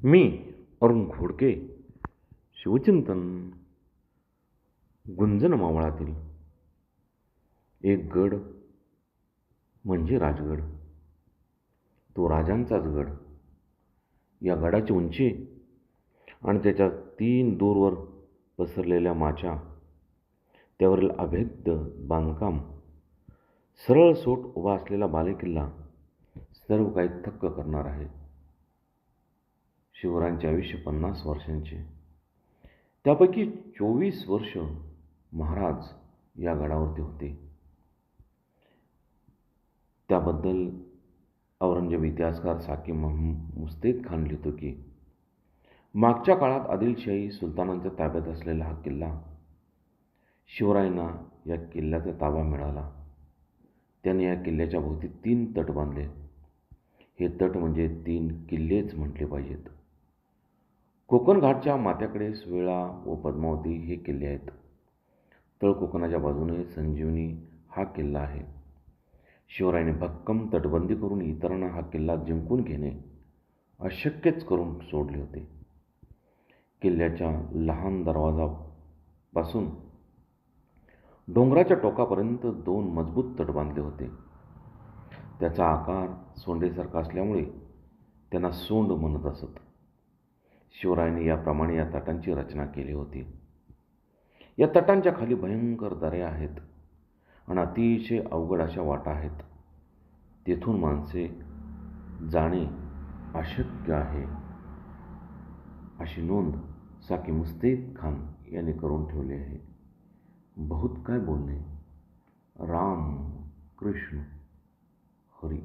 मी अरुण घोडके. शिवचिंतन. गुंजन मावळातील एक गड म्हणजे राजगड. तो राजांचाच गड. या गडाची उंची आणि त्याच्या 3 दूरवर पसरलेल्या माच्या, त्यावरील अभेद्य बांधकाम, सरळसोट उभा असलेला बालेकिल्ला सर्व काही थक्क करणार आहे. शिवरायांचे आयुष्य 50 वर्षांचे. त्यापैकी 24 वर्ष महाराज या गडावरती होते. त्याबद्दल औरंगजेब इतिहासकार साकी मुस्तेद खान लिहितो की मागच्या काळात आदिलशाही सुलतानांच्या ताब्यात असलेला हा किल्ला, शिवरायांना या किल्ल्याचा ताबा मिळाला. त्यांनी या किल्ल्याच्या भोवती 3 तट बांधले. हे तट म्हणजे 3 किल्लेच म्हटले पाहिजेत. कोकण घाटच्या माथ्याकडे वेळा व पद्मावती हे किल्ले आहेत. तळ कोकणाच्या बाजूने संजीवनी हा किल्ला आहे. शिवरायांनी भक्कम तटबंदी करून इतरांना हा किल्ला जिंकून घेणे अशक्यच करून सोडले होते. किल्ल्याच्या लहान दरवाजापासून डोंगराच्या टोकापर्यंत 2 मजबूत तट बांधले होते. त्याचा आकार सोंडेसारखा असल्यामुळे त्यांना सोंड म्हणत असत. शिवरायांनी याप्रमाणे या तटांची रचना केली होती. या तटांच्या खाली भयंकर दऱ्या आहेत आणि अतिशय अवघड अशा वाटा आहेत. तेथून माणसे जाणे अशक्य आहे, अशी नोंद साकी मुस्तेद खान यांनी करून ठेवली आहे. बहुत काय बोलणे. राम कृष्ण हरी.